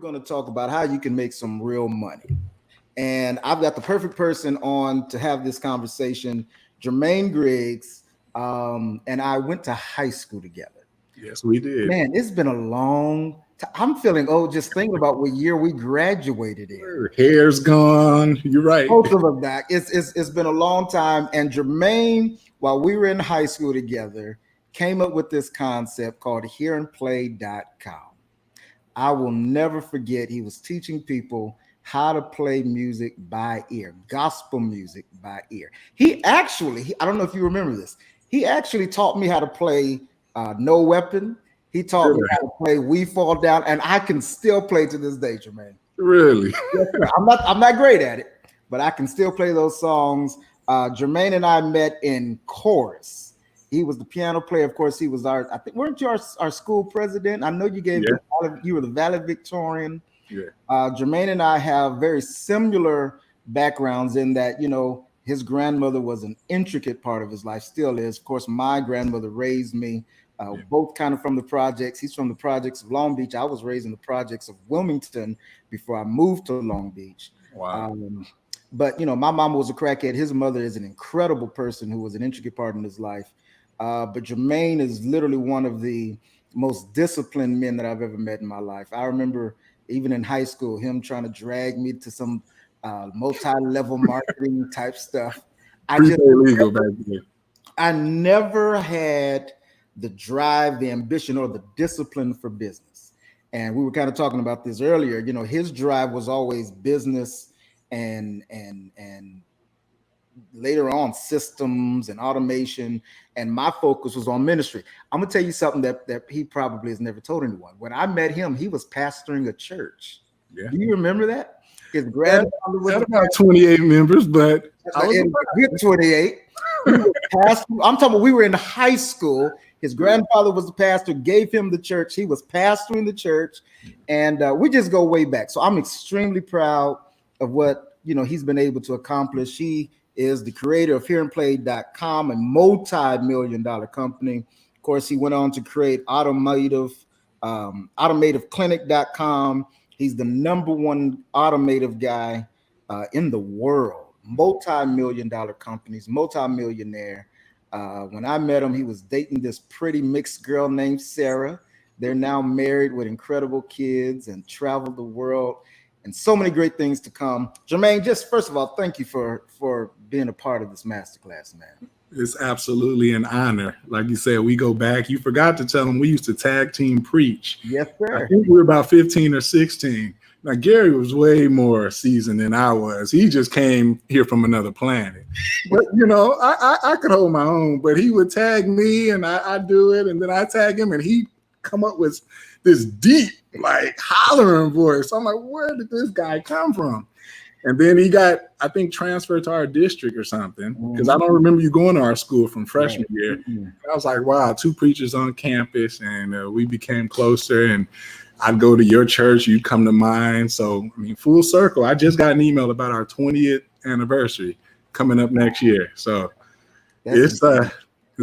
going to talk about how you can make some real money. And I've got the perfect person on to have this conversation, Jermaine Griggs. And I went to high school together. Yes, we did. Man, it's been a long time. I'm feeling old just thinking about what year we graduated in. Her hair's gone. You're right. Both of them back. It's been a long time. And Jermaine, while we were in high school together, came up with this concept called hearandplay.com. I will never forget, he was teaching people how to play music by ear, gospel music by ear. He actually, I don't know if you remember this, he actually taught me how to play No Weapon. He taught me how to play We Fall Down, and I can still play to this day, Jermaine. Really? Yes, sir. I'm not great at it, but I can still play those songs. Jermaine and I met in chorus. He was the piano player. Of course, he was I think, weren't you our school president? I know you gave you were the valedictorian. Yeah. Jermaine and I have very similar backgrounds in that, you know, his grandmother was an intricate part of his life, still is. Of course, my grandmother raised me, both kind of from the projects. He's from the projects of Long Beach. I was raised in the projects of Wilmington before I moved to Long Beach. Wow. But, you know, my mom was a crackhead. His mother is an incredible person who was an intricate part in his life. But Jermaine is literally one of the most disciplined men that I've ever met in my life. I remember even in high school, him trying to drag me to some multi-level marketing type stuff. I never had the drive, the ambition, or the discipline for business. And we were kind of talking about this earlier. You know, his drive was always business and later on systems and automation, and my focus was on ministry. I'm gonna tell you something that he probably has never told anyone. When I met him, he was pastoring a church. Yeah. Do you remember that? His grandfather was about 28 members, but I was 28. I'm talking about we were in high school. His grandfather was the pastor, gave him the church. He was pastoring the church, and we just go way back. So I'm extremely proud of what, you know, he's been able to accomplish. He is the creator of hearandplay.com, a multi-million-dollar company. Of course, he went on to create automativeclinic.com. He's the #1 automotive guy in the world. Multi-million-dollar companies, multi-millionaire. When I met him, he was dating this pretty mixed girl named Sarah. They're now married with incredible kids and traveled the world, and so many great things to come. Jermaine, just first of all, thank you for being a part of this masterclass, man. It's absolutely an honor. Like you said, we go back. You forgot to tell them we used to tag team preach. Yes, sir. I think we were about 15 or 16. Now, Gary was way more seasoned than I was. He just came here from another planet. But, you know, I could hold my own, but he would tag me and I do it. And then I tag him and he'd come up with this deep, like hollering voice. I'm like, where did this guy come from? And then he got, I think, transferred to our district or something, because I don't remember you going to our school from freshman year. I was like, wow, 2 preachers on campus, and we became closer. And I'd go to your church, you'd come to mine. So, I mean, full circle. I just got an email about our 20th anniversary coming up next year. So it's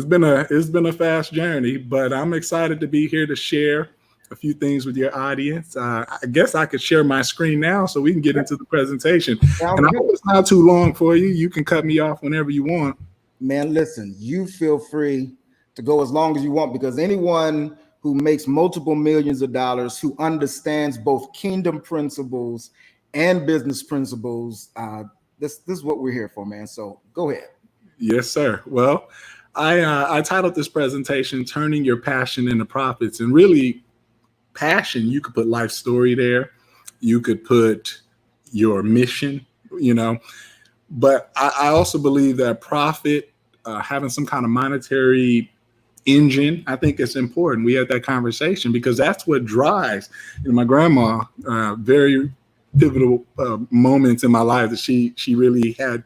been a fast journey, but I'm excited to be here to share a few things with your audience. I guess I could share my screen now so we can get into the presentation. And I hope it's not too long for you. You can cut me off whenever you want. Man, listen, you feel free to go as long as you want, because anyone who makes multiple millions of dollars, who understands both kingdom principles and business principles, this is what we're here for, man. So go ahead. Yes, sir. Well, I titled this presentation, Turning Your Passion into Profits. And really, passion, you could put life story there. You could put your mission, you know. But I also believe that profit, having some kind of monetary engine, I think it's important. We had that conversation because that's what drives. You know, my grandma, very pivotal moments in my life that she really had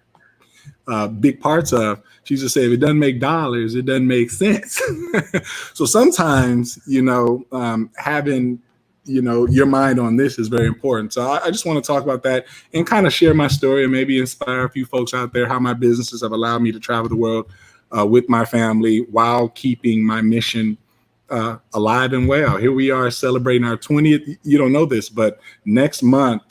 big parts of. She used to say, if it doesn't make dollars, it doesn't make sense. So sometimes, you know, having, you know, your mind on this is very important. So I just want to talk about that and kind of share my story and maybe inspire a few folks out there how my businesses have allowed me to travel the world with my family while keeping my mission alive and well. Here we are celebrating our 20th. You don't know this, but next month,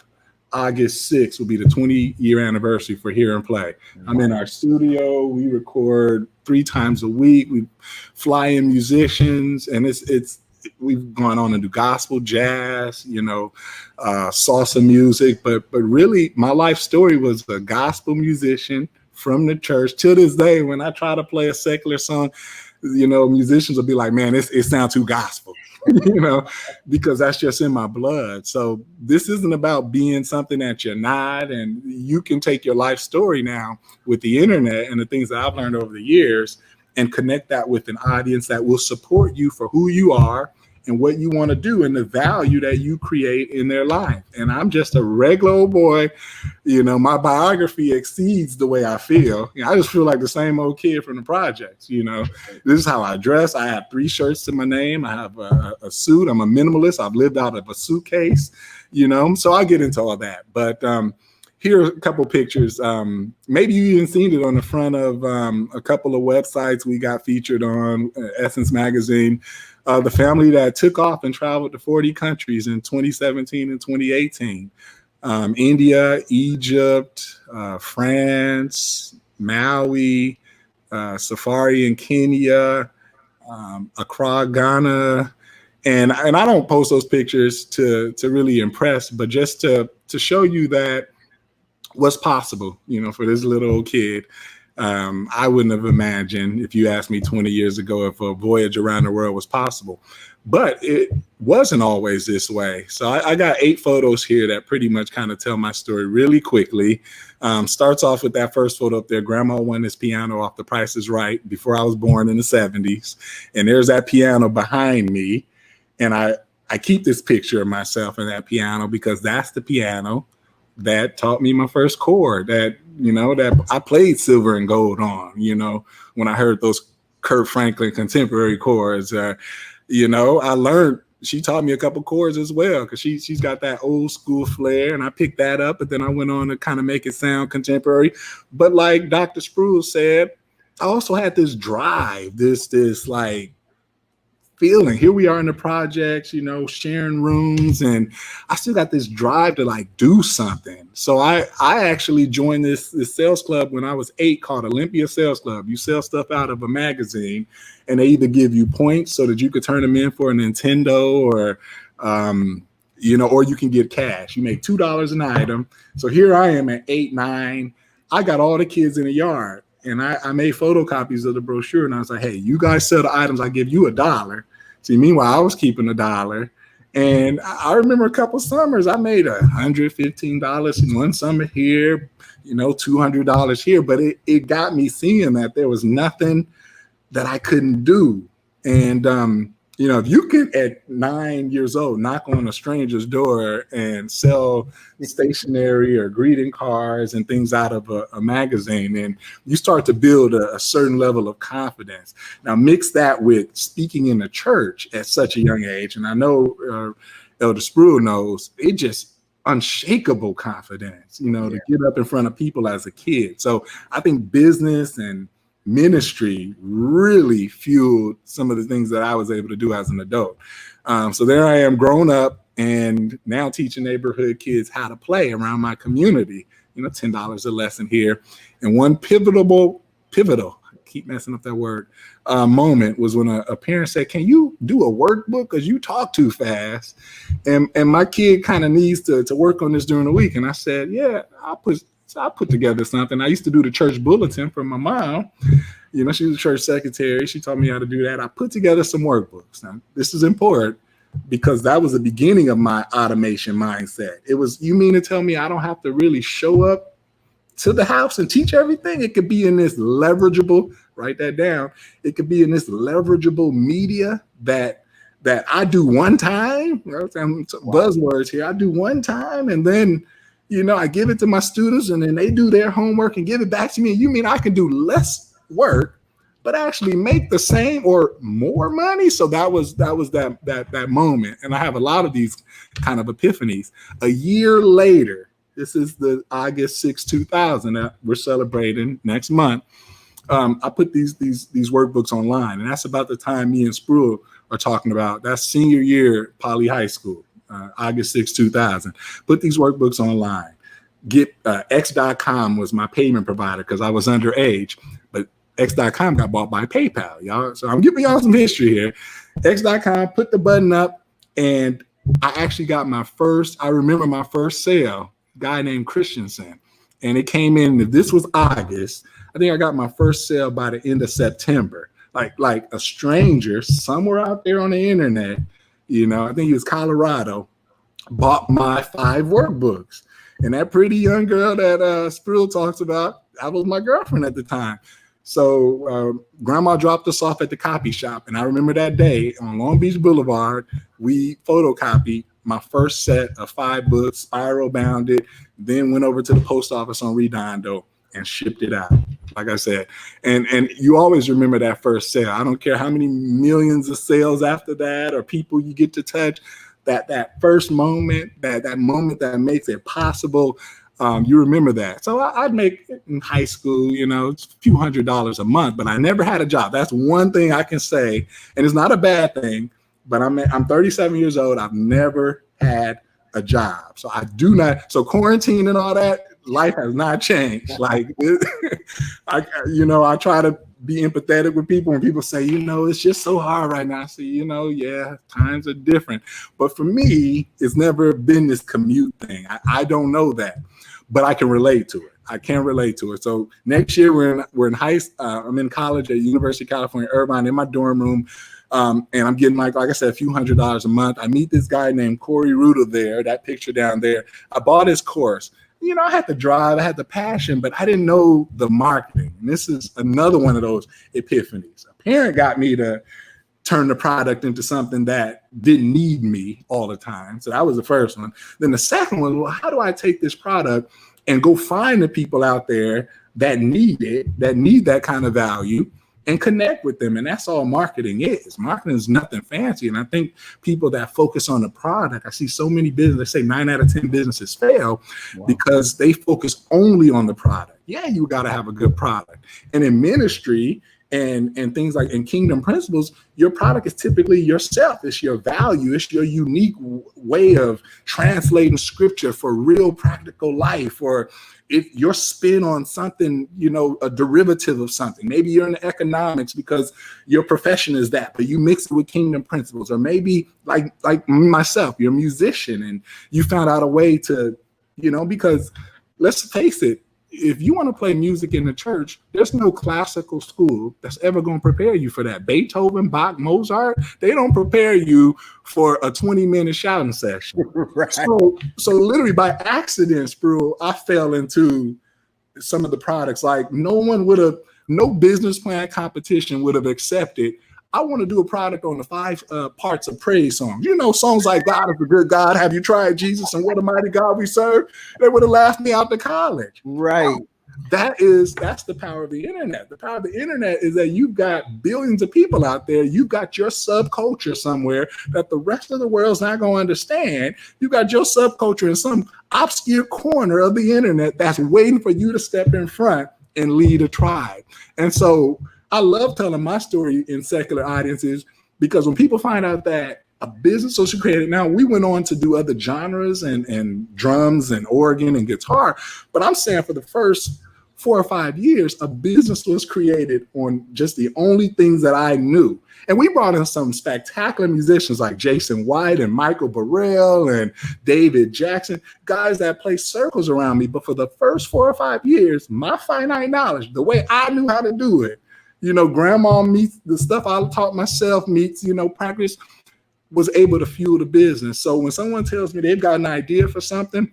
August 6th, will be the 20-year anniversary for Hear and Play. I'm in our studio. We record 3 times a week. We fly in musicians, and we've gone on to do gospel, jazz, salsa music. But really, my life story was a gospel musician from the church. To this day, when I try to play a secular song, musicians will be like, man, it sounds too gospel, because that's just in my blood. So this isn't about being something that you're not. And you can take your life story now with the internet and the things that I've learned over the years and connect that with an audience that will support you for who you are and what you want to do and the value that you create in their life. And I'm just a regular old boy. My biography exceeds the way I feel. I just feel like the same old kid from the projects. This is how I dress. I have 3 shirts to my name. I have a suit. I'm a minimalist. I've lived out of a suitcase, so I get into all that. But here are a couple pictures. Maybe you even seen it on the front of a couple of websites we got featured on, Essence Magazine. The family that took off and traveled to 40 countries in 2017 and 2018. India, Egypt, France, Maui, safari in Kenya, Accra, Ghana. And I don't post those pictures to really impress, but just to show you that what's possible, for this little old kid. I wouldn't have imagined, if you asked me 20 years ago, if a voyage around the world was possible. But it wasn't always this way. So I got 8 photos here that pretty much kind of tell my story really quickly. Starts off with that first photo up there. Grandma won this piano off The Price is Right before I was born in the 70s. And there's that piano behind me. And I keep this picture of myself in that piano because that's the piano that taught me my first chord that I played silver and gold on, when I heard those Kurt Franklin contemporary chords. I learned, she taught me a couple chords as well because she's got that old school flair, and I picked that up, but then I went on to kind of make it sound contemporary. But like Dr. Sproul said, I also had this drive, this like feeling. Here we are in the projects, sharing rooms, and I still got this drive to like do something. So I actually joined this sales club when I was 8 called Olympia Sales Club. You sell stuff out of a magazine, and they either give you points so that you could turn them in for a Nintendo or or you can get cash. You make $2 an item. So here I am at 8, 9. I got all the kids in the yard, and I made photocopies of the brochure, and I was like, hey, you guys sell the items, I give you $1. See, meanwhile, I was keeping $1. And I remember a couple summers, I made $115 in one summer here, $200 here. But it got me seeing that there was nothing that I couldn't do. And, if you can at 9 years old knock on a stranger's door and sell stationery or greeting cards and things out of a magazine, and you start to build a certain level of confidence. Now mix that with speaking in the church at such a young age, and I know Elder Sproul knows, it just unshakable confidence, to get up in front of people as a kid. So I think business and ministry really fueled some of the things that I was able to do as an adult. So there I am, grown up, and now teaching neighborhood kids how to play around my community. $10 a lesson here. And one pivotal, I keep messing up that word, moment was when a parent said, can you do a workbook because you talk too fast? And my kid kind of needs to work on this during the week. And I said, yeah, I put together something. I used to do the church bulletin for my mom. She was a church secretary. She taught me how to do that. I put together some workbooks. Now, this is important because that was the beginning of my automation mindset. It was, you mean to tell me I don't have to really show up to the house and teach everything? It could be in this leverageable, write that down. It could be in this leverageable media that I do one time. Buzzwords here. I do one time, and then I give it to my students, and then they do their homework and give it back to me. You mean I can do less work, but actually make the same or more money? So that was that moment. And I have a lot of these kind of epiphanies. A year later, this is the August 6, 2000 that we're celebrating next month. I put these workbooks online, and that's about the time me and Sproul are talking about. That's senior year Poly High School, August 6, 2000. Put these workbooks online. Get X.com was my payment provider because I was underage, but X.com got bought by PayPal, y'all. So I'm giving y'all some history here. X.com, put the button up, and I actually got I remember my first sale, guy named Christensen, and it came in, if this was August, I think I got my first sale by the end of September. Like a stranger somewhere out there on the internet, I think he was Colorado, bought my 5 workbooks. And that pretty young girl that Sproul talks about, that was my girlfriend at the time. So grandma dropped us off at the copy shop. And I remember that day on Long Beach Boulevard, we photocopied my first set of 5 books, spiral bound it, then went over to the post office on Redondo and shipped it out. Like I said, and you always remember that first sale. I don't care how many millions of sales after that or people you get to touch, that first moment, that moment that makes it possible, you remember that. So I'd make in high school, it's a few $100s a month, but I never had a job. That's one thing I can say, and it's not a bad thing, but I'm 37 years old. I've never had a job. So I do not, so quarantine and all that, life has not changed. Like, I try to be empathetic with people when people say, it's just so hard right now. I say, yeah, times are different. But for me, it's never been this commute thing. I don't know that, but I can relate to it. I can relate to it. So next year we're in I'm in college at University of California, Irvine, in my dorm room. And I'm getting like I said, a few $100s a month. I meet this guy named Corey Ruda there, that picture down there. I bought his course. I had the drive, I had the passion, but I didn't know the marketing. And this is another one of those epiphanies. A parent got me to turn the product into something that didn't need me all the time. So that was the first one. Then the second one, well, how do I take this product and go find the people out there that need it, that need that kind of value, and connect with them? And that's all marketing is. Marketing is nothing fancy. And I think people that focus on the product, I see so many businesses, they say 9 out of 10 businesses fail because they focus only on the product. Yeah, you got to have a good product. And in ministry and things like in Kingdom Principles, your product is typically yourself. It's your value. It's your unique way of translating scripture for real practical life, or if your spin on something, a derivative of something. Maybe you're in economics because your profession is that, but you mix it with Kingdom Principles. Or maybe like myself, you're a musician and you found out a way to, because let's face it, if you want to play music in the church, there's no classical school that's ever going to prepare you for that. Beethoven, Bach, Mozart, they don't prepare you for a 20-minute shouting session. Right. So literally by accident, Sproul, I fell into some of the products. Like no business plan competition would have accepted. I want to do a product on the 5 parts of praise songs. Songs like God is a good God. Have you tried Jesus? And what a mighty God we serve. They would have laughed me out to college. Right. That's the power of the internet. The power of the internet is that you've got billions of people out there. You've got your subculture somewhere that the rest of the world's not going to understand. You've got your subculture in some obscure corner of the internet that's waiting for you to step in front and lead a tribe. And so I love telling my story in secular audiences, because when people find out that a business was created, now we went on to do other genres and drums and organ and guitar, but I'm saying for the first 4 or 5 years, a business was created on just the only things that I knew. And we brought in some spectacular musicians like Jason White and Michael Burrell and David Jackson, guys that play circles around me. But for the first 4 or 5 years, my finite knowledge, the way I knew how to do it, grandma meets the stuff I taught myself meets, practice, was able to fuel the business. So when someone tells me they've got an idea for something,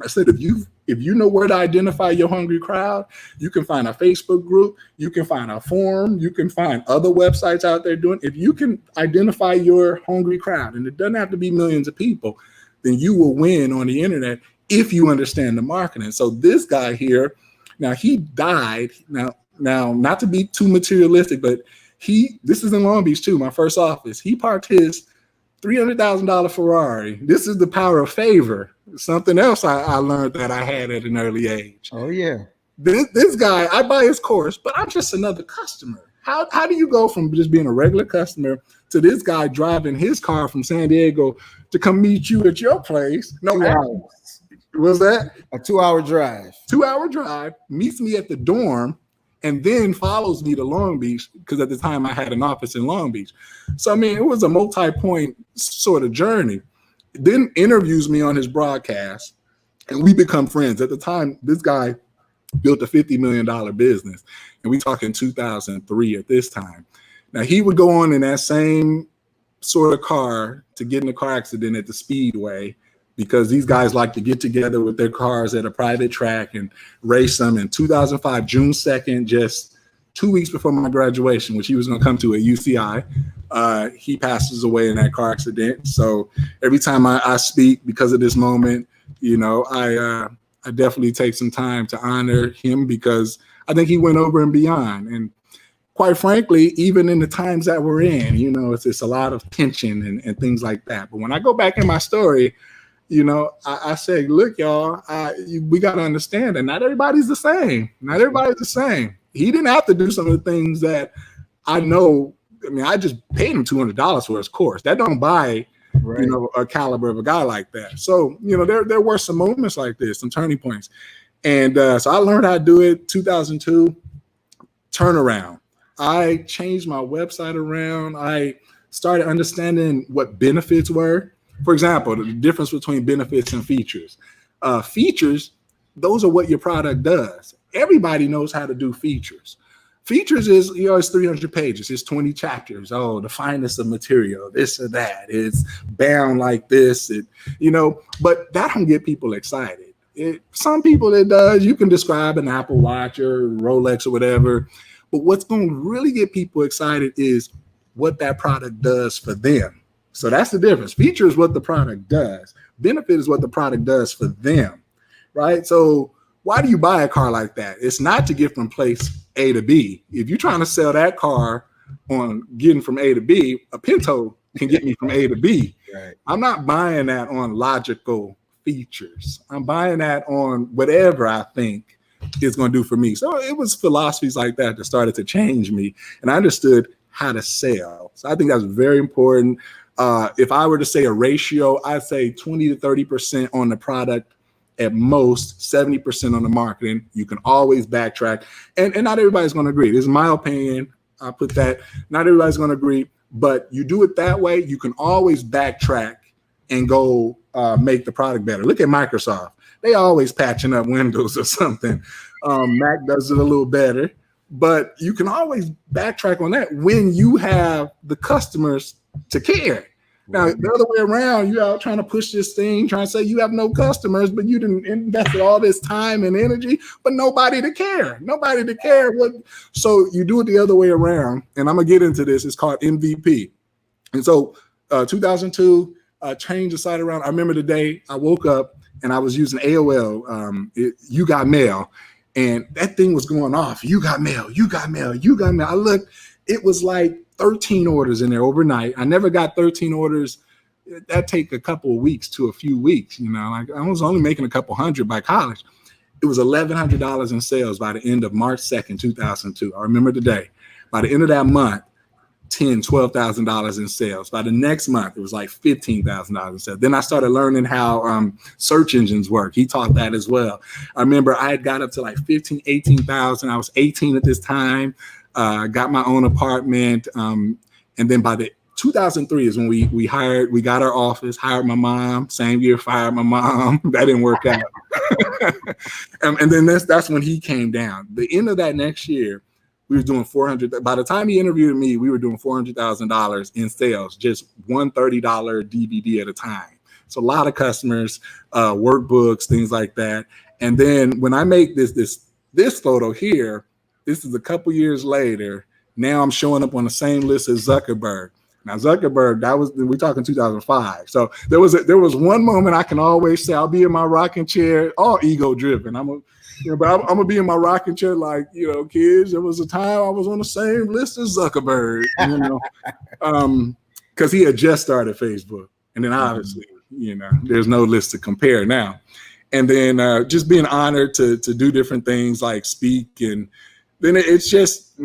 I said, if you know where to identify your hungry crowd, you can find a Facebook group, you can find a forum, you can find other websites out there doing. If you can identify your hungry crowd, and it doesn't have to be millions of people, then you will win on the internet if you understand the marketing. So this guy here, now he died. Now, not to be too materialistic, but this is in Long Beach too, my first office. He parked his $300,000 Ferrari. This is the power of favor. Something else I learned that I had at an early age. Oh, yeah. This guy, I buy his course, but I'm just another customer. How do you go from just being a regular customer to this guy driving his car from San Diego to come meet you at your place? No, 2 hours. Was that A 2-hour drive? 2-hour drive, meets me at the dorm, and then follows me to Long Beach, because at the time I had an office in Long Beach. So, I mean, it was a multi-point sort of journey. Then interviews me on his broadcast, and we become friends. At the time, this guy built a $50 million business, and we talk in 2003 at this time. Now, he would go on in that same sort of car to get in a car accident at the Speedway, because these guys like to get together with their cars at a private track and race them. In 2005, June 2nd, just 2 weeks before my graduation, which he was going to come to at UCI, he passes away in that car accident. So every time I speak, because of this moment, you know, I definitely take some time to honor him, because I think he went over and beyond. And quite frankly, even in the times that we're in, you know, it's a lot of tension and things like that. But when I go back in my story, you know, I say, look, y'all, we got to understand that not everybody's the same. Not everybody's the same. He didn't have to do some of the things that I know. I mean, I just paid him $200 for his course. That don't buy, you know, a caliber of a guy like that. So, you know, there were some moments like this, some turning points. And so I learned how to do it. 2002, turnaround. I changed my website around. I started understanding what benefits were. For example, the difference between benefits and features. Features, those are what your product does. Everybody knows how to do features. Features is, you know, it's 300 pages. It's 20 chapters. Oh, the finest of material, this or that. It's bound like this, you know, but that don't get people excited. Some people it does. You can describe an Apple Watch or Rolex or whatever, but what's going to really get people excited is what that product does for them. So that's the difference. Feature is what the product does. Benefit is what the product does for them, right? So why do you buy a car like that? It's not to get from place A to B. If you're trying to sell that car on getting from A to B, a Pinto can get me from A to B. Right. I'm not buying that on logical features. I'm buying that on whatever I think is going to do for me. So it was philosophies like that that started to change me, and I understood how to sell. So I think that's very important. If I were to say a ratio, I'd say 20 to 30% on the product, at most 70% on the marketing. You can always backtrack, and not everybody's going to agree. This is my opinion. I put that. Not everybody's going to agree, but you do it that way, you can always backtrack and go make the product better. Look at Microsoft. They always patching up Windows or something. Mac does it a little better, but you can always backtrack on that when you have the customers to care. Now, the other way around, you're out trying to push this thing, trying to say you have no customers, but you didn't invested all this time and energy, but nobody to care. Nobody to care. So you do it the other way around, and I'm going to get into this. It's called MVP. And so 2002, changed the site around. I remember the day I woke up and I was using AOL, You Got Mail, and that thing was going off. You got mail, you got mail, you got mail. I looked, it was like 13 orders in there overnight. I never got 13 orders. That take a couple of weeks to a few weeks, you know. Like I was only making a couple hundred by college. It was $1,100 in sales by the end of March 2nd, 2002. I remember the day. By the end of that month, $12,000 in sales. By the next month, it was like $15,000 in sales. Then I started learning how search engines work. He taught that as well. I remember I had got up to like 18,000. I was 18 at this time. Got my own apartment. And then by the 2003 is when we got our office, hired my mom. Same year, fired my mom. That didn't work out. And then that's when he came down. The end of that next year, we were doing 400. By the time he interviewed me, we were doing $400,000 in sales, just one $30 DVD at a time. So a lot of customers, workbooks, things like that. And then when I make this photo here, this is a couple years later. Now I'm showing up on the same list as Zuckerberg. Now Zuckerberg, we're talking 2005. So there was one moment I can always say I'll be in my rocking chair, all ego driven. I'm gonna be in my rocking chair like, you know, kids. There was a time I was on the same list as Zuckerberg, you know, because he had just started Facebook, and then obviously, you know, there's no list to compare now. And then just being honored to do different things like speak, and then it's just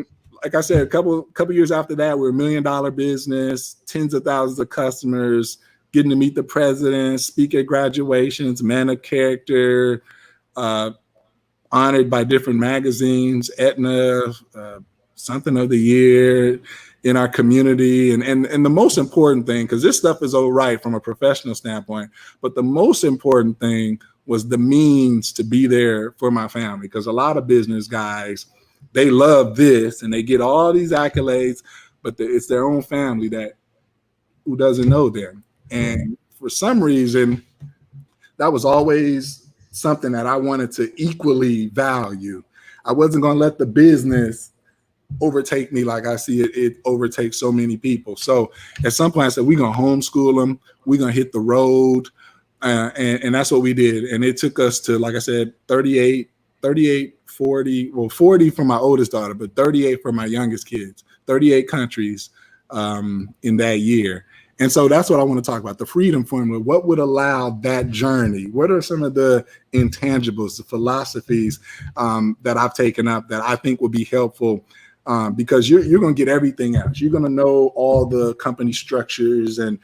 like I said, a couple years after that, we're $1 million business, tens of thousands of customers, getting to meet the president, speak at graduations, man of character, honored by different magazines, Etna, something of the year in our community. And the most important thing, because this stuff is all right from a professional standpoint, but the most important thing was the means to be there for my family. Because a lot of business guys, they love this and they get all these accolades, but it's their own family who doesn't know them. And for some reason, that was always something that I wanted to equally value. I wasn't going to let the business overtake me like I see it overtakes so many people. So at some point I said, we're going to homeschool them. We're going to hit the road. And that's what we did. And it took us to, like I said, 38, 40, well, 40 for my oldest daughter, but 38 for my youngest kids, 38 countries in that year. And so that's what I want to talk about, the freedom formula. What would allow that journey? What are some of the intangibles, the philosophies that I've taken up that I think will be helpful? Because you're going to get everything else. You're going to know all the company structures and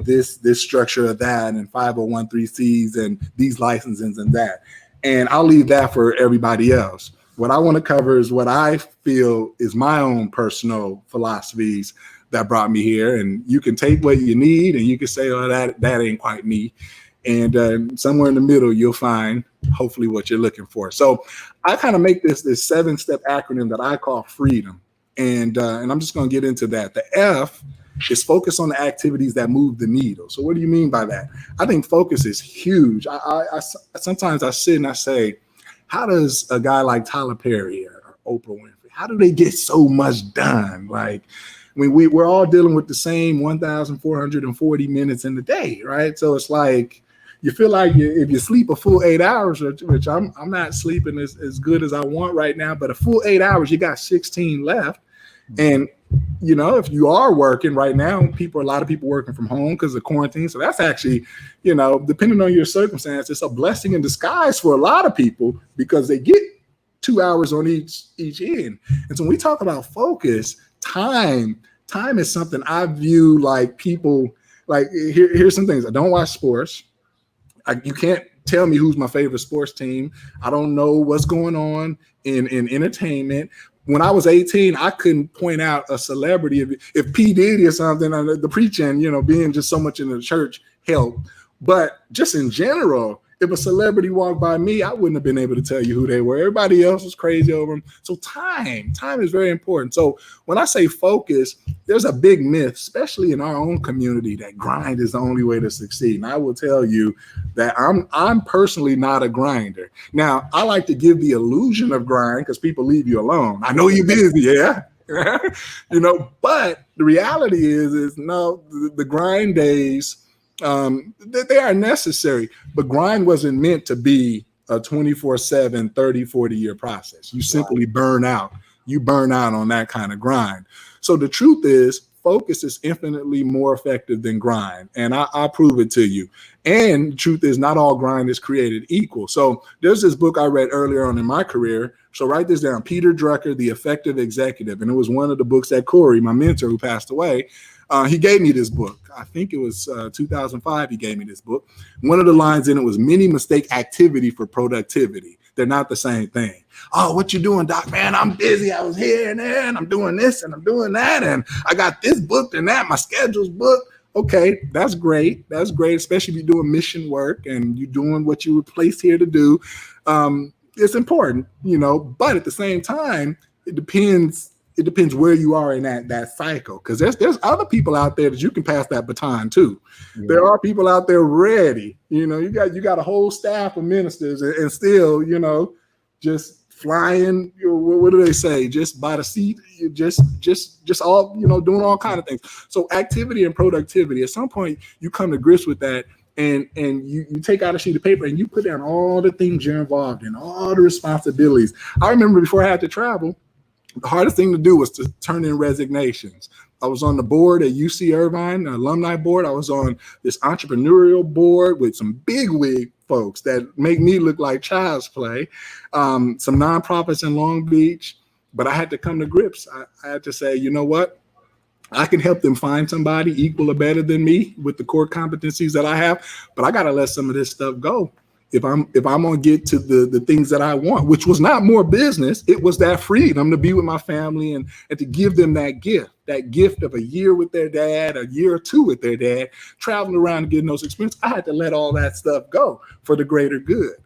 this structure of that and 501(c)(3)s and these licenses and that. And I'll leave that for everybody else. What I want to cover is what I feel is my own personal philosophies that brought me here. And you can take what you need and you can say, oh, that ain't quite me. And somewhere in the middle, you'll find hopefully what you're looking for. So I kind of make this 7-step acronym that I call freedom. And I'm just going to get into that. The F is focus on the activities that move the needle. So what do you mean by that? I think focus is huge. I sometimes I sit and I say, how does a guy like Tyler Perry or Oprah Winfrey, how do they get so much done? Like, I mean, we're all dealing with the same 1,440 minutes in the day, right? So it's like you feel like if you sleep a full 8 hours, which I'm not sleeping as good as I want right now, but a full 8 hours, you got 16 left. And, you know, if you are working right now, a lot of people working from home because of quarantine. So that's actually, you know, depending on your circumstance, it's a blessing in disguise for a lot of people because they get 2 hours on each end. And so when we talk about focus, time is something I view like people, like here's some things. I don't watch sports. You can't tell me who's my favorite sports team. I don't know what's going on in entertainment. When I was 18, I couldn't point out a celebrity. If P. Diddy or something, the preaching, you know, being just so much in the church helped. But just in general, if a celebrity walked by me, I wouldn't have been able to tell you who they were. Everybody else was crazy over them. So time is very important. So when I say focus, there's a big myth, especially in our own community, that grind is the only way to succeed. And I will tell you that I'm personally not a grinder. Now, I like to give the illusion of grind because people leave you alone. I know you're busy, yeah. You know, but the reality is no, the grind days, they are necessary, but grind wasn't meant to be a 24/7, 30, 40-year process. You simply burn out. You burn out on that kind of grind. So the truth is, focus is infinitely more effective than grind. And I'll prove it to you. And the truth is, not all grind is created equal. So there's this book I read earlier on in my career. So write this down, Peter Drucker, The Effective Executive. And it was one of the books that Corey, my mentor who passed away, he gave me this book. I think it was 2005 he gave me this book. One of the lines in it was, many mistake activity for productivity. They're not the same thing. Oh, what you doing, Doc? Man, I'm busy. I was here and there, and I'm doing this and I'm doing that, and I got this booked and that. My schedule's booked. Okay, that's great. That's great, especially if you're doing mission work and you're doing what you were placed here to do. It's important, you know, but at the same time, it depends where you are in that cycle, because there's other people out there that you can pass that baton to. Yeah. There are people out there ready. You know, you got a whole staff of ministers and still, you know, just flying. What do they say? Just by the seat. Just all, you know, doing all kind of things. So activity and productivity. At some point, you come to grips with that. And you take out a sheet of paper and you put down all the things you're involved in, all the responsibilities. I remember before I had to travel, the hardest thing to do was to turn in resignations. I was on the board at UC Irvine, the alumni board. I was on this entrepreneurial board with some bigwig folks that make me look like child's play, some nonprofits in Long Beach. But I had to come to grips. I had to say, you know what? I can help them find somebody equal or better than me with the core competencies that I have, but I got to let some of this stuff go. If I'm gonna get to the things that I want, which was not more business, it was that freedom to be with my family and to give them that gift of a year with their dad, a year or two with their dad, traveling around and getting those experiences. I had to let all that stuff go for the greater good.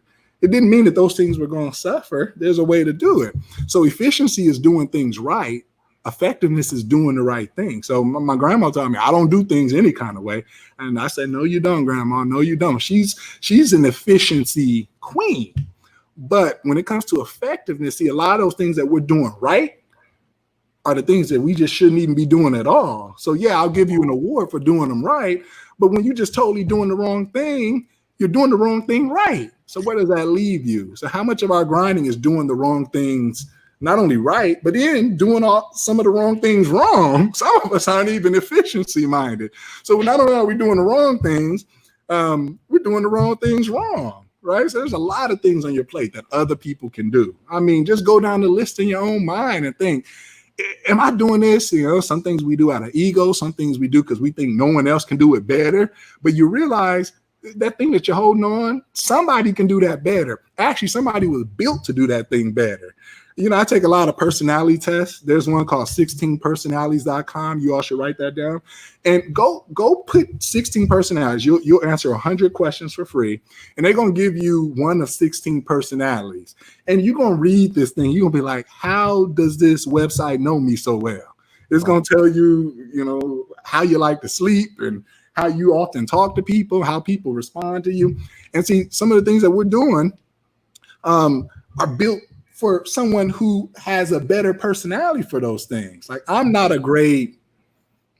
It didn't mean that those things were going to suffer. There's a way to do it. So efficiency is doing things right. Effectiveness is doing the right thing. So my grandma told me I don't do things any kind of way. And I said, no, you don't, Grandma. No, you don't. She's an efficiency queen. But when it comes to effectiveness, see, a lot of those things that we're doing right are the things that we just shouldn't even be doing at all. So yeah, I'll give you an award for doing them right. But when you're just totally doing the wrong thing, you're doing the wrong thing right. So where does that leave you? So how much of our grinding is doing the wrong things, not only right, but then doing some of the wrong things wrong? Some of us aren't even efficiency minded. So not only are we doing the wrong things, we're doing the wrong things wrong, right? So there's a lot of things on your plate that other people can do. I mean, just go down the list in your own mind and think, am I doing this? You know, some things we do out of ego, some things we do because we think no one else can do it better. But you realize that thing that you're holding on, somebody can do that better. Actually, somebody was built to do that thing better. You know, I take a lot of personality tests. There's one called 16personalities.com. You all should write that down. And go put 16 personalities. You'll answer 100 questions for free. And they're going to give you one of 16 personalities. And you're going to read this thing. You're going to be like, how does this website know me so well? It's going to tell you, you know, how you like to sleep and how you often talk to people, how people respond to you. And see, some of the things that we're doing are built for someone who has a better personality for those things. Like, I'm not a great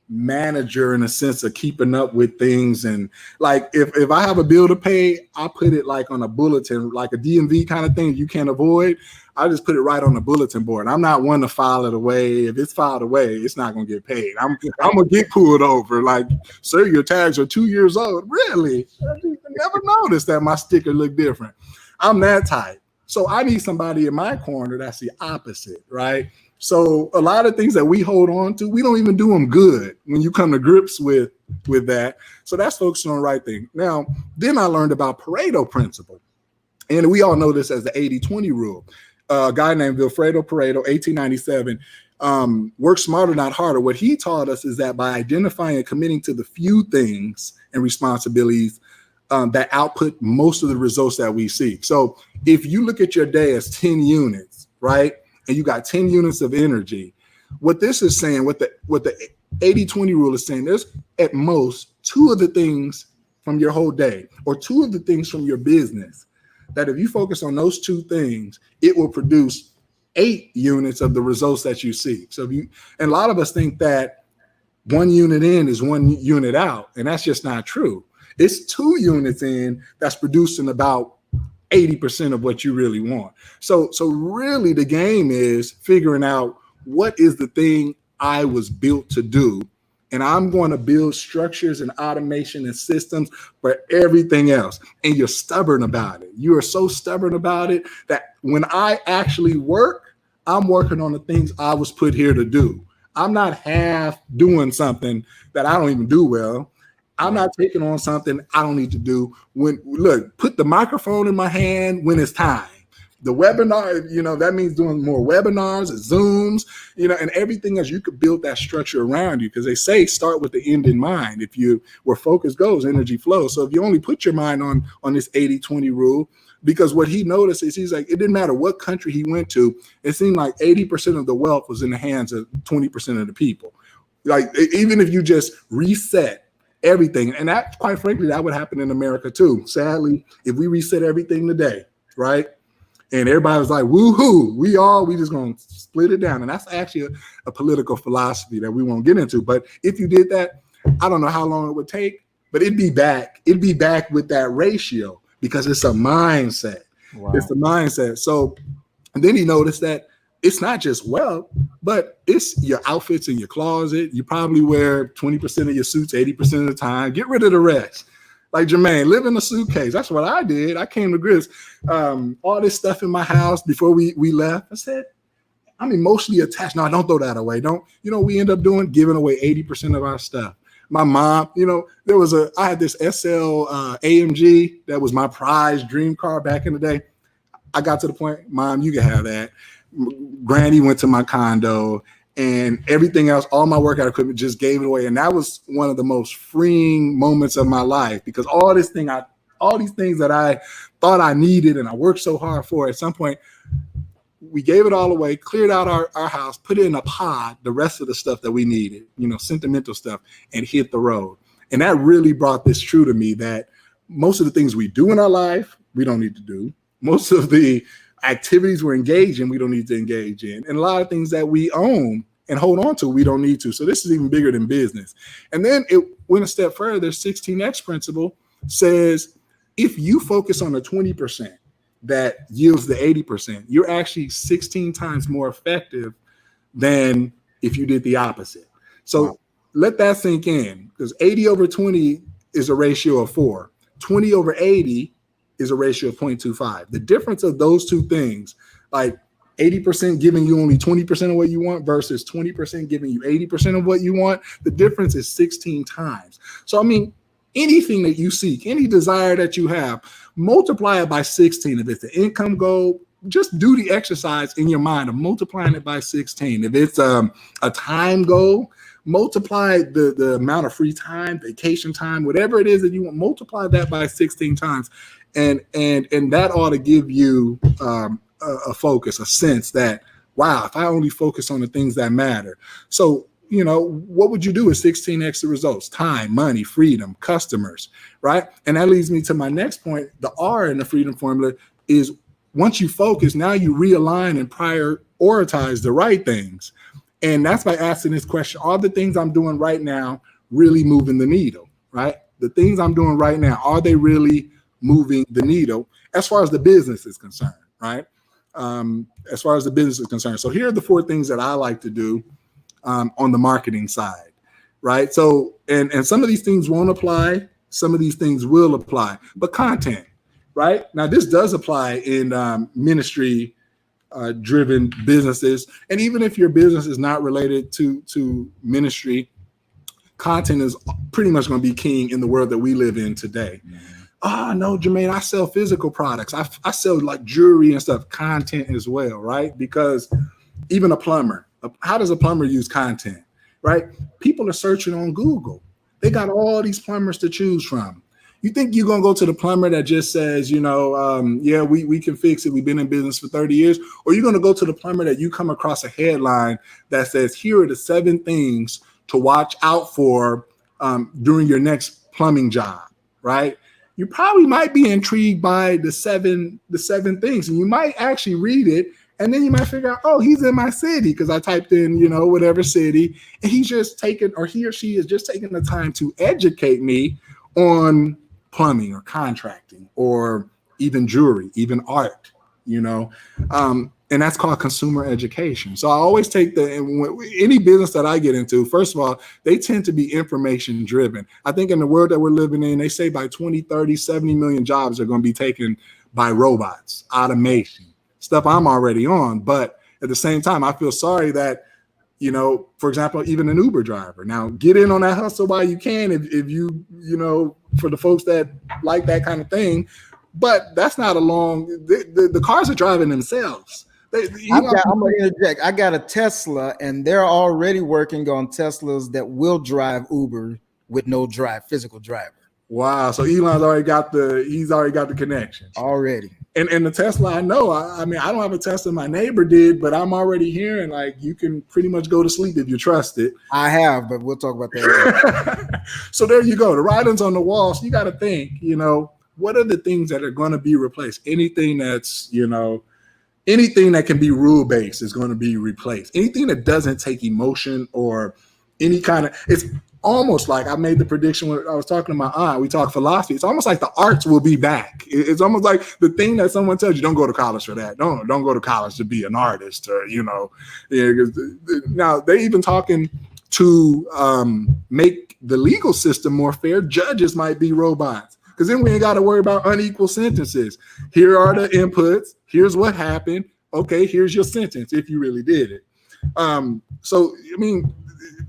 manager in a sense of keeping up with things. And like, if I have a bill to pay, I put it like on a bulletin, like a DMV kind of thing you can't avoid. I just put it right on the bulletin board. I'm not one to file it away. If it's filed away, it's not going to get paid. I'm going to get pulled over. Like, sir, your tags are 2 years old. Really? I never noticed that my sticker looked different. I'm that type. So I need somebody in my corner that's the opposite, right? So a lot of things that we hold on to, we don't even do them good when you come to grips with that. So that's focusing on the right thing. Now, then I learned about Pareto Principle. And we all know this as the 80-20 rule. A guy named Wilfredo Pareto, 1897, work smarter, not harder. What he taught us is that by identifying and committing to the few things and responsibilities that output most of the results that we seek. So if you look at your day as 10 units, right, and you got 10 units of energy, what this is saying, what the 80-20 rule is saying, there's at most 2 of the things from your whole day or 2 of the things from your business that if you focus on those 2 things, it will produce 8 units of the results that you seek. So and a lot of us think that 1 unit in is 1 unit out, and that's just not true. It's 2 units in that's producing about 80% of what you really want. So really the game is figuring out what is the thing I was built to do. And I'm going to build structures and automation and systems for everything else. And you're stubborn about it. You are so stubborn about it that when I actually work, I'm working on the things I was put here to do. I'm not half doing something that I don't even do well. I'm not taking on something I don't need to do. Put the microphone in my hand when it's time. The webinar, you know, that means doing more webinars, Zooms, you know, and everything else. You could build that structure around you because they say start with the end in mind. Where focus goes, energy flows. So if you only put your mind on this 80-20 rule, because what he noticed is he's like, it didn't matter what country he went to. It seemed like 80% of the wealth was in the hands of 20% of the people. Like, even if you just reset everything, and that, quite frankly, that would happen in America too. Sadly, if we reset everything today, right? And everybody was like, woohoo, we just gonna split it down. And that's actually a political philosophy that we won't get into. But if you did that, I don't know how long it would take, but it'd be back with that ratio because it's a mindset. Wow. It's the mindset. So, and then he noticed that it's not just wealth, but it's your outfits in your closet. You probably wear 20% of your suits 80% of the time. Get rid of the rest. Like Jermaine, live in a suitcase. That's what I did. I came to grips. All this stuff in my house before we left. I said, I'm emotionally attached. No, don't throw that away. Don't, we end up giving away 80% of our stuff. My mom, I had this SL AMG that was my prized dream car back in the day. I got to the point, Mom, you can have that. Granny went to my condo and everything else, all my workout equipment, just gave it away. And that was one of the most freeing moments of my life, because all these things that I thought I needed and I worked so hard for, at some point, we gave it all away, cleared out our house, put it in a pod, the rest of the stuff that we needed, sentimental stuff, and hit the road. And that really brought this true to me, that most of the things we do in our life, we don't need to do. Most of the activities we're engaged in, we don't need to engage in. And a lot of things that we own and hold on to, we don't need to. So this is even bigger than business. And then it went a step further. 16X principle says, if you focus on the 20% that yields the 80%, you're actually 16 times more effective than if you did the opposite. So let that sink in, because 80 over 20 is a ratio of 4. 20 over 80 is a ratio of 0.25. The difference of those two things, like 80% giving you only 20% of what you want versus 20% giving you 80% of what you want, the difference is 16 times. So, I mean, anything that you seek, any desire that you have, multiply it by 16. If it's an income goal, just do the exercise in your mind of multiplying it by 16. If it's a time goal, multiply the amount of free time, vacation time, whatever it is that you want, multiply that by 16 times. And that ought to give you a focus, a sense that, wow, if I only focus on the things that matter. So, what would you do with 16 extra results? Time, money, freedom, customers, right? And that leads me to my next point. The R in the freedom formula is, once you focus, now you realign and prioritize the right things. And that's by asking this question: are the things I'm doing right now really moving the needle, right? The things I'm doing right now, are they really moving the needle as far as the business is concerned, right? As far as the business is concerned. So here are the 4 things that I like to do on the marketing side, right? So, and some of these things won't apply, some of these things will apply, but content, right? Now, this does apply in ministry driven businesses. And even if your business is not related to ministry, content is pretty much going to be king in the world that we live in today. No, Jermaine, I sell physical products. I sell like jewelry and stuff, content as well, right? Because even a plumber, how does a plumber use content, right? People are searching on Google. They got all these plumbers to choose from. You think you're going to go to the plumber that just says, yeah, we can fix it, we've been in business for 30 years, or you're going to go to the plumber that you come across a headline that says, here are the 7 things to watch out for during your next plumbing job, right? You probably might be intrigued by the seven things, and you might actually read it, and then you might figure out, oh, he's in my city because I typed in, whatever city, and he's just taken, or he or she is just taking the time to educate me on plumbing or contracting or even jewelry, even art, and that's called consumer education. So I always take any business that I get into, first of all, they tend to be information driven. I think in the world that we're living in, they say by 2030, 70 million jobs are going to be taken by robots, automation, stuff I'm already on. But at the same time, I feel sorry that, for example, even an Uber driver. Now, get in on that hustle while you can if you, for the folks that like that kind of thing. But that's not the cars are driving themselves. I'm going to interject. I got a Tesla, and they're already working on Teslas that will drive Uber with no physical driver. Wow. So Elon's already got the connection. Already. And the Tesla, I know, I mean, I don't have a Tesla, my neighbor did, but I'm already hearing like you can pretty much go to sleep if you trust it. I have, but we'll talk about that. So there you go. The writing's on the wall. So you got to think, what are the things that are going to be replaced? Anything that's, anything that can be rule-based is going to be replaced. Anything that doesn't take emotion or any kind of, it's almost like I made the prediction when I was talking to my aunt, we talked philosophy. It's almost like the arts will be back. It's almost like the thing that someone tells you, don't go to college for that. Don't go to college to be an artist or, now they even talking to make the legal system more fair. Judges might be robots. Because then we ain't got to worry about unequal sentences. Here are the inputs. Here's what happened. Okay, here's your sentence if you really did it. So I mean,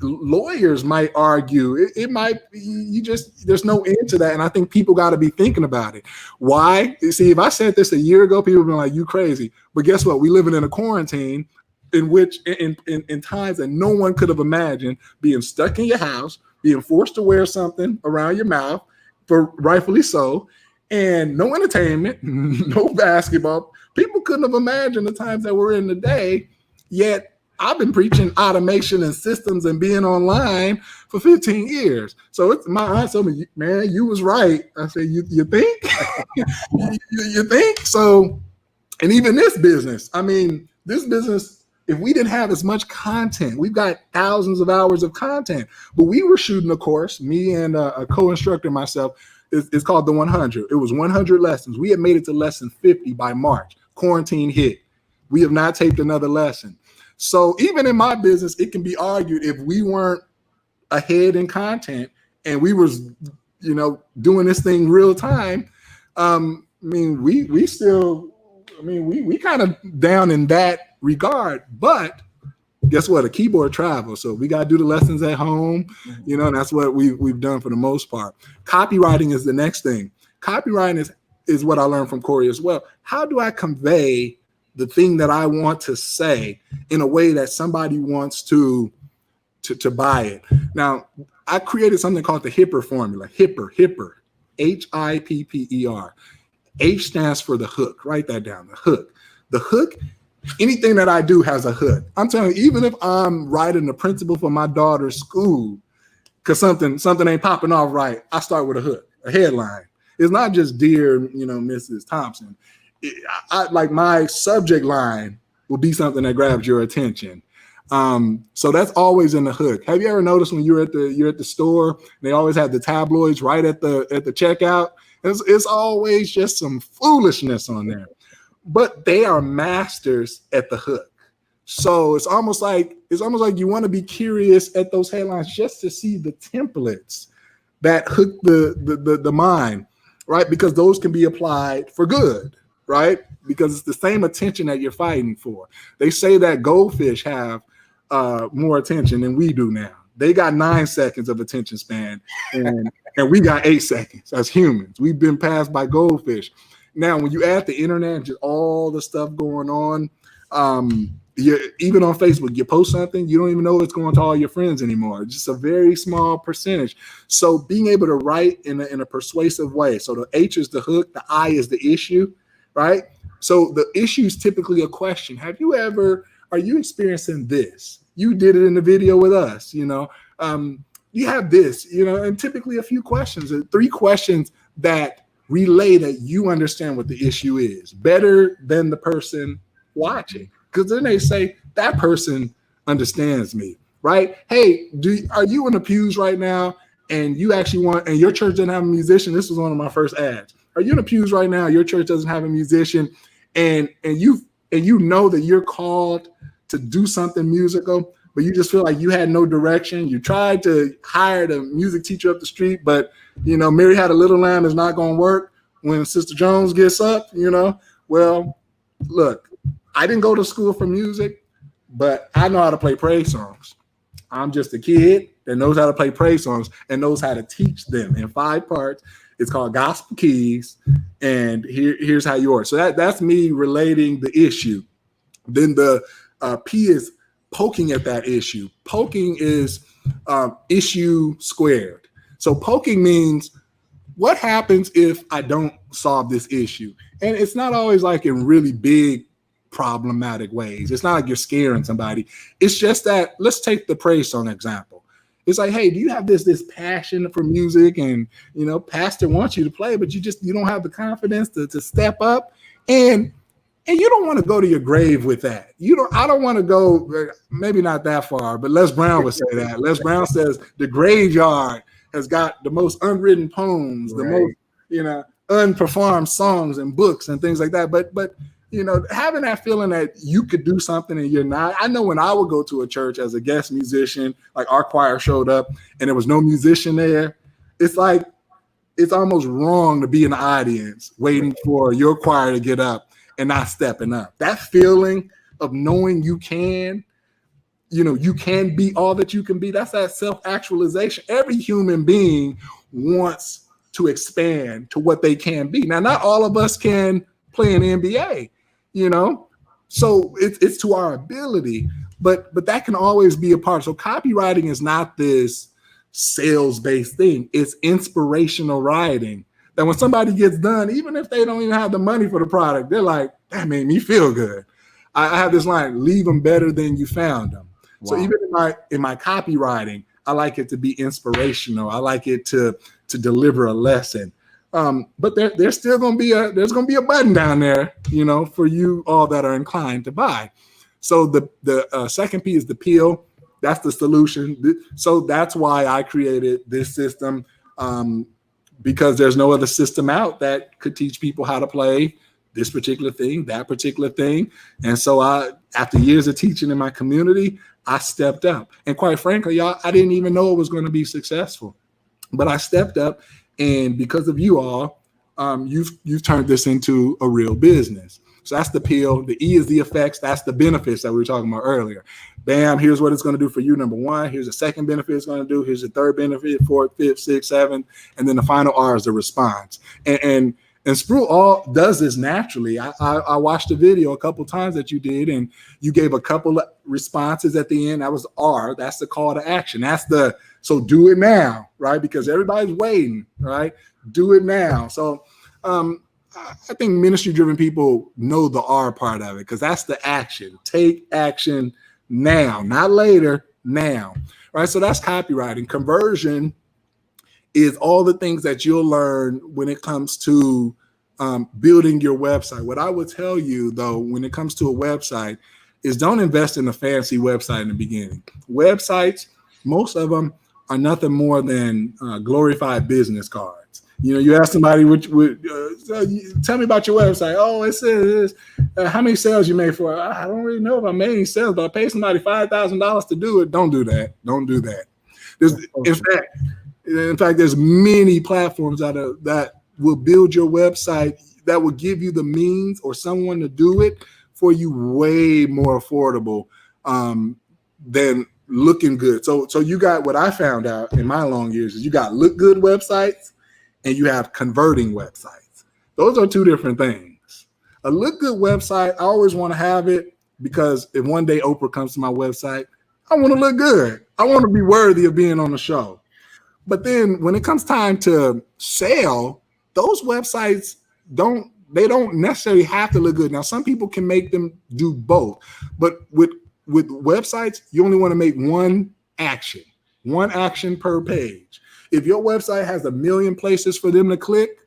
lawyers might argue it might be, there's no end to that, and I think people got to be thinking about it. Why? You see, if I said this a year ago, people would be like, you crazy. But guess what? We living in a quarantine in which in times that no one could have imagined, being stuck in your house, being forced to wear something around your mouth, for rightfully so, and no entertainment, no basketball. People couldn't have imagined the times that we're in today. Yet I've been preaching automation and systems and being online for 15 years. So it's my aunt told me, man, you was right. I said, you think? you think? So, and even this business, I mean, this business, if we didn't have as much content, we've got thousands of hours of content, but we were shooting a course, me and a co-instructor, myself, it's called the 100. It was 100 lessons. We had made it to lesson 50 by March. Quarantine hit. We have not taped another lesson. So even in my business, it can be argued if we weren't ahead in content and we was, doing this thing real time. I mean, we still, we kind of down in that regard, but guess what? A keyboard travels. So we got to do the lessons at home, and that's what we've done for the most part. Copywriting is the next thing. Copywriting is what I learned from Corey as well. How do I convey the thing that I want to say in a way that somebody wants to buy it? Now, I created something called the HIPPER formula. HIPPER, HIPPER. H stands for the hook. Write that down, the hook. The hook, anything that I do has a hook. I'm telling you, even if I'm writing the principal for my daughter's school, because something ain't popping off right, I start with a hook, a headline. It's not just dear, Mrs. Thompson. I like my subject line will be something that grabs your attention. So that's always in the hook. Have you ever noticed when you're at the store, they always have the tabloids right at the checkout? It's always just some foolishness on there, but they are masters at the hook. So it's almost like you want to be curious at those headlines just to see the templates that hook the mind, right? Because those can be applied for good. Right? Because it's the same attention that you're fighting for. They say that goldfish have more attention than we do now. They got 9 seconds of attention span, and we got 8 seconds as humans. We've been passed by goldfish. Now, when you add the internet and just all the stuff going on, even on Facebook, you post something, you don't even know it's going to all your friends anymore. It's just a very small percentage. So being able to write in a persuasive way. So the H is the hook, the I is the issue. Right? So the issue is typically a question. Are you experiencing this? You did it in the video with us, you have this, and typically a few questions, 3 questions that relay that you understand what the issue is better than the person watching. Because then they say that person understands me, right? Hey, are you in the pews right now and you actually and your church doesn't have a musician? This was one of my first ads. Are you in the pews right now? Your church doesn't have a musician, and you know that you're called to do something musical, but you just feel like you had no direction. You tried to hire the music teacher up the street, but Mary Had a Little Lamb is not going to work when Sister Jones gets up. Well, look, I didn't go to school for music, but I know how to play praise songs. I'm just a kid that knows how to play praise songs and knows how to teach them in 5 parts. It's called Gospel Keys, and here's how you are. So that's me relating the issue. Then the P is poking at that issue. Poking is issue squared. So poking means what happens if I don't solve this issue? And it's not always like in really big problematic ways. It's not like you're scaring somebody. It's just that, let's take the praise song example. It's like, hey, do you have this passion for music, and pastor wants you to play, but you don't have the confidence to step up, and you don't want to go to your grave with that. I don't want to go, maybe not that far, but Les Brown would say that. Les Brown says the graveyard has got the most unwritten poems, right, the most unperformed songs and books and things like that. But having that feeling that you could do something and you're not. I know when I would go to a church as a guest musician, like our choir showed up and there was no musician there, it's like, it's almost wrong to be in the audience waiting for your choir to get up and not stepping up. That feeling of knowing you can be all that you can be. That's that self-actualization. Every human being wants to expand to what they can be. Now, not all of us can play an NBA, so it's to our ability, but that can always be a part. So copywriting is not this sales-based thing. It's inspirational writing that when somebody gets done, even if they don't even have the money for the product, they're like, that made me feel good. I have this line, leave them better than you found them. Wow. So even in my copywriting, I like it to be inspirational. I like it to deliver a lesson. But there's still going to be a button down there, for you all that are inclined to buy. So the second P is the peel. That's the solution. So that's why I created this system, because there's no other system out that could teach people how to play this particular thing, that particular thing. And so after years of teaching in my community, I stepped up. And quite frankly, y'all, I didn't even know it was going to be successful, but I stepped up. And because of you all, you've turned this into a real business. So that's the peel. The E is the effects. That's the benefits that we were talking about earlier. Bam, here's what it's going to do for you. Number one, here's the second benefit it's going to do. Here's the third benefit, fourth, fifth, sixth, seventh. And then the final R is the response. And Spru all does this naturally. I watched the video a couple times that you did, and you gave a couple of responses at the end. That was R. That's the call to action. So do it now, right? Because everybody's waiting, right? Do it now. So I think ministry-driven people know the R part of it, because that's the action. Take action now, not later, now, right? So that's copywriting. Conversion is all the things that you'll learn when it comes to building your website. What I would tell you, though, when it comes to a website, is don't invest in a fancy website in the beginning. Websites, most of them are nothing more than glorified business cards. You ask somebody, tell me about your website. Oh, it says how many sales you made for it. I don't really know if I made any sales, but I paid somebody $5,000 to do it. Don't do that. Don't do that. In fact, there's many platforms that will build your website that will give you the means or someone to do it for you way more affordable than looking good. So you got, what I found out in my long years is you got look good websites and you have converting websites. Those are two different things. A look good website, I always want to have it because if one day Oprah comes to my website, I want to look good. I want to be worthy of being on the show. But then when it comes time to sell, those websites don't necessarily have to look good. Now, some people can make them do both, but with websites, you only want to make one action per page. If your website has 1 million places for them to click,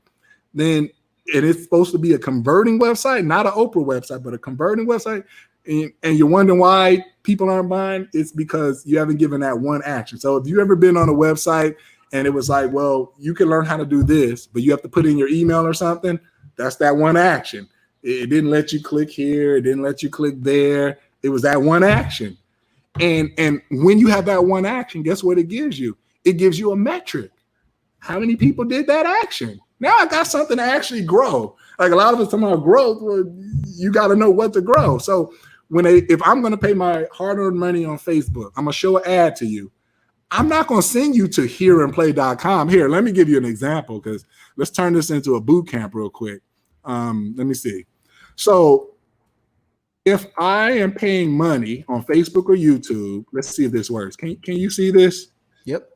then it's supposed to be a converting website, not an Oprah website, but a converting website. And you're wondering why people aren't buying, it's because you haven't given that one action. So if you've ever been on a website and it was like, well, you can learn how to do this, but you have to put in your email or something, that's that one action. It didn't let you click here. It didn't let you click there. It was that one action. And when you have that one action, guess what it gives you? It gives you a metric. How many people did that action? Now I got something to actually grow. Like a lot of us talking about growth, well, you got to know what to grow. So if I'm going to pay my hard-earned money on Facebook, I'm going to show an ad to you. I'm not going to send you to hereandplay.com. Here, let me give you an example, because let's turn this into a boot camp real quick. Let me see. So if I am paying money on Facebook or YouTube, let's see if this works. Can you see this? Yep.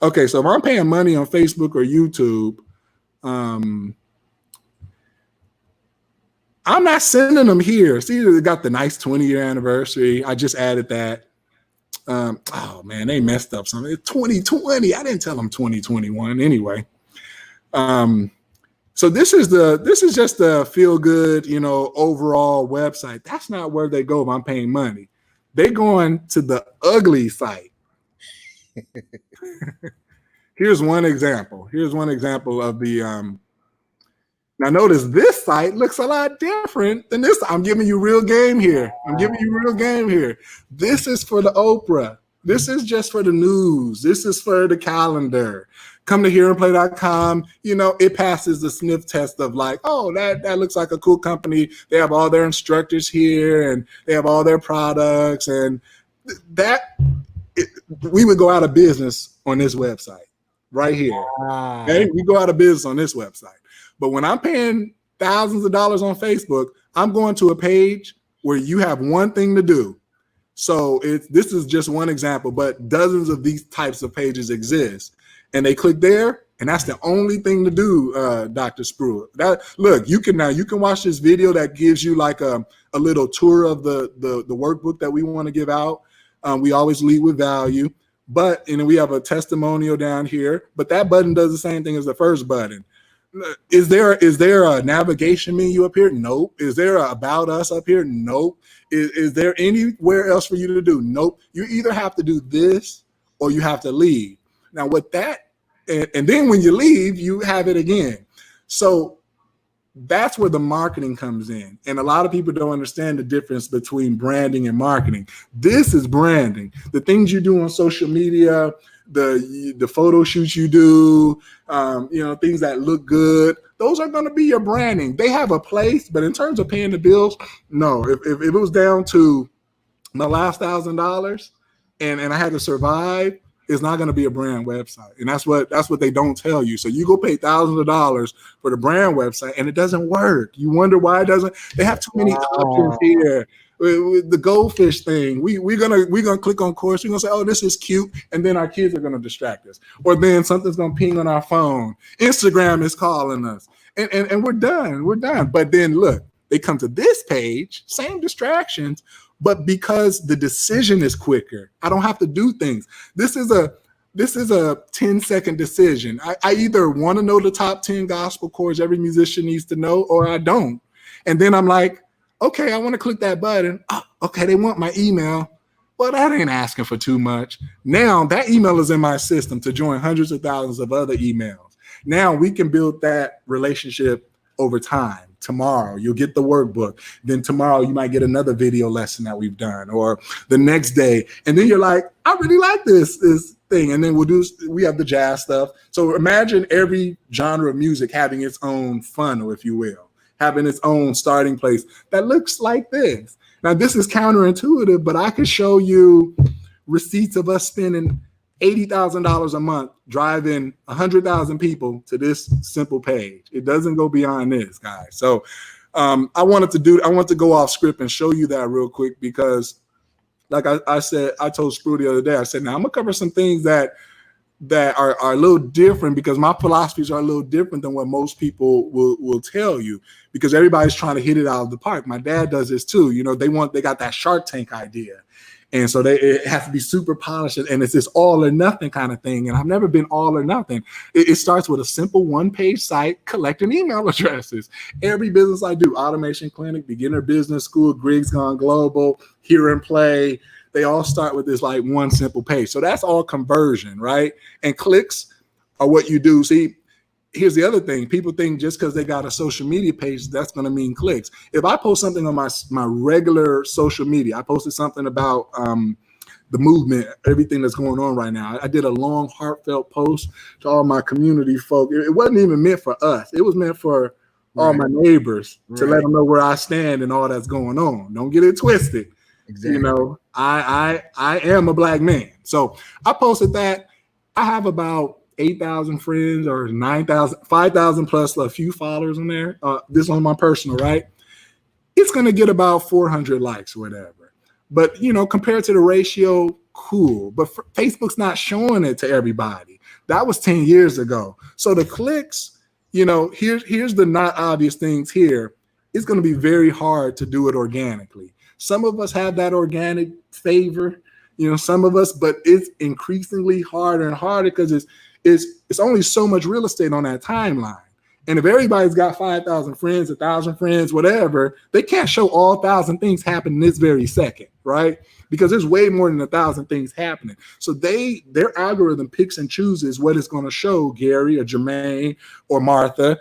Okay, so if I'm paying money on Facebook or YouTube, I'm not sending them here. See, they got the nice 20-year anniversary. I just added that. Oh man, they messed up something. It's 2020. I didn't tell them 2021 anyway. So this is just a feel good, overall website. That's not where they go if I'm paying money. They're going to the ugly site. Here's one example. Of the now notice this site looks a lot different than this. I'm giving you real game here. This is for the Oprah. This is just for the news. This is for the calendar. come to hearandplay.com. It passes the sniff test of like, oh, that looks like a cool company. They have all their instructors here and they have all their products, and we would go out of business on this website right here. Okay? We go out of business on this website. But when I'm paying thousands of dollars on Facebook, I'm going to a page where you have one thing to do. So this is just one example, but dozens of these types of pages exist. And they click there, and that's the only thing to do, Dr. Spruill. Look, you can watch this video that gives you like a little tour of the workbook that we want to give out. We always lead with value, but we have a testimonial down here, but that button does the same thing as the first button. Is there a navigation menu up here? Nope. Is there a about us up here? Nope. Is there anywhere else for you to do? Nope. You either have to do this or you have to leave. Now with that, and then when you leave, you have it again. So that's where the marketing comes in. And a lot of people don't understand the difference between branding and marketing. This is branding. The things you do on social media, the photo shoots you do, things that look good, those are going to be your branding. They have a place, but in terms of paying the bills, no. If it was down to my last $1,000 and I had to survive, it's not going to be a brand website. And that's what they don't tell you. So you go pay thousands of dollars for the brand website and it doesn't work. You wonder why it doesn't. They have too many options here. With the goldfish thing, we're gonna click on course. We're gonna say, oh, this is cute, and then our kids are gonna distract us, or then something's gonna ping on our phone. Instagram is calling us, and we're done. We're done. But then look, they come to this page, same distractions, but because the decision is quicker, I don't have to do things. This is a 10-second decision. I either want to know the top 10 gospel chords every musician needs to know, or I don't. And then I'm like, okay, I want to click that button. Oh, okay, they want my email. Well, that ain't asking for too much. Now that email is in my system to join hundreds of thousands of other emails. Now we can build that relationship over time. Tomorrow you'll get the workbook. Then tomorrow you might get another video lesson that we've done, or the next day. And then you're like, I really like this thing. And then we have the jazz stuff. So imagine every genre of music having its own funnel, if you will, having its own starting place that looks like this. Now, this is counterintuitive, but I could show you receipts of us spending $80,000 a month driving 100,000 people to this simple page. It doesn't go beyond this, guys. So I want to go off script and show you that real quick, because like I said, I told Spruill the other day, I said, now I'm gonna cover some things that are a little different, because my philosophies are a little different than what most people will tell you, because everybody's trying to hit it out of the park. My dad does this too. They got that Shark Tank idea. And so it has to be super polished, and it's this all or nothing kind of thing. And I've never been all or nothing. It starts with a simple one-page site collecting email addresses. Every business I do, Automation Clinic, Beginner Business School, Griggs Gone Global, Hear and Play, they all start with this like one simple page. So that's all conversion, right? And clicks are what you do. See, here's the other thing. People think just because they got a social media page, that's going to mean clicks. If I post something on my regular social media, I posted something about the movement, everything that's going on right now. I did a long, heartfelt post to all my community folk. It wasn't even meant for us. It was meant for all my neighbors to let them know where I stand and all that's going on. Don't get it twisted. Exactly. I am a Black man. So I posted that. I have about 8,000 friends, or 9,000, 5,000 plus a few followers on there. This on my personal, right? It's going to get about 400 likes or whatever. But, compared to the ratio, cool. But Facebook's not showing it to everybody. That was 10 years ago. So the clicks, here's the not obvious things here. It's going to be very hard to do it organically. Some of us have that organic favor, some of us, but it's increasingly harder and harder because it's only so much real estate on that timeline. And if everybody's got 5,000 friends, 1,000 friends, whatever, they can't show all 1,000 things happening this very second, right? Because there's way more than 1,000 things happening. So their algorithm picks and chooses what it's going to show Gary or Jermaine or Martha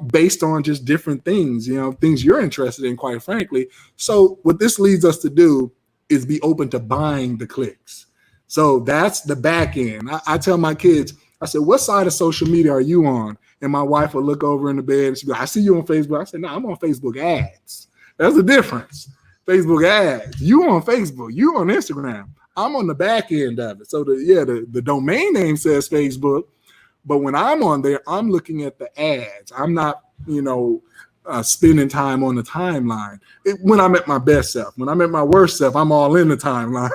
based on just different things, things you're interested in, quite frankly. So what this leads us to do is be open to buying the clicks. So that's the back end. I tell my kids, I said, what side of social media are you on? And my wife would look over in the bed and she'd be like, I see you on Facebook. I said, no, I'm on Facebook ads. That's the difference. Facebook ads. You on Facebook, you on Instagram. I'm on the back end of it. So the domain name says Facebook, but when I'm on there, I'm looking at the ads. I'm not, spending time on the timeline. When I'm at my best self, when I'm at my worst self, I'm all in the timeline,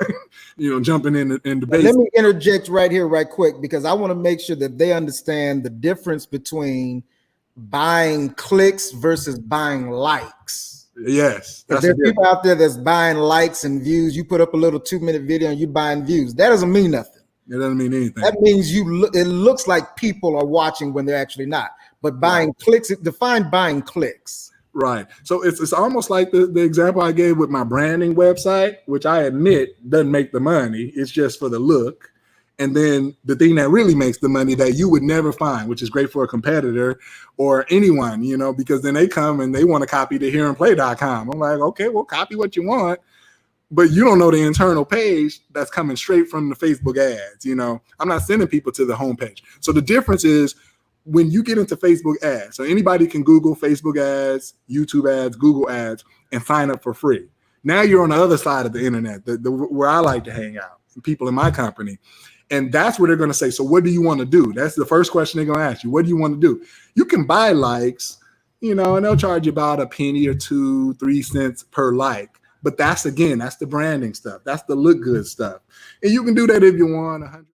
jumping in the base. Let me interject right here, right quick, because I want to make sure that they understand the difference between buying clicks versus buying likes. Yes. There's people out there that's buying likes and views. You put up a little 2-minute video and you buying views. That doesn't mean nothing. It doesn't mean anything. That means it looks like people are watching when they're actually not. But buying clicks, define buying clicks. Right. So it's almost like the example I gave with my branding website, which I admit doesn't make the money. It's just for the look. And then the thing that really makes the money that you would never find, which is great for a competitor or anyone, because then they come and they want to copy the hearandplay.com. I'm like, okay, well, copy what you want. But you don't know the internal page that's coming straight from the Facebook ads. I'm not sending people to the homepage. So the difference is when you get into Facebook ads, so anybody can Google Facebook ads, YouTube ads, Google ads, and sign up for free. Now you're on the other side of the internet, where I like to hang out, people in my company. And that's where they're going to say, so what do you want to do? That's the first question they're going to ask you. What do you want to do? You can buy likes, and they'll charge you about a penny or 2, 3 cents per like. But that's the branding stuff. That's the look good stuff. And you can do that if you want 100.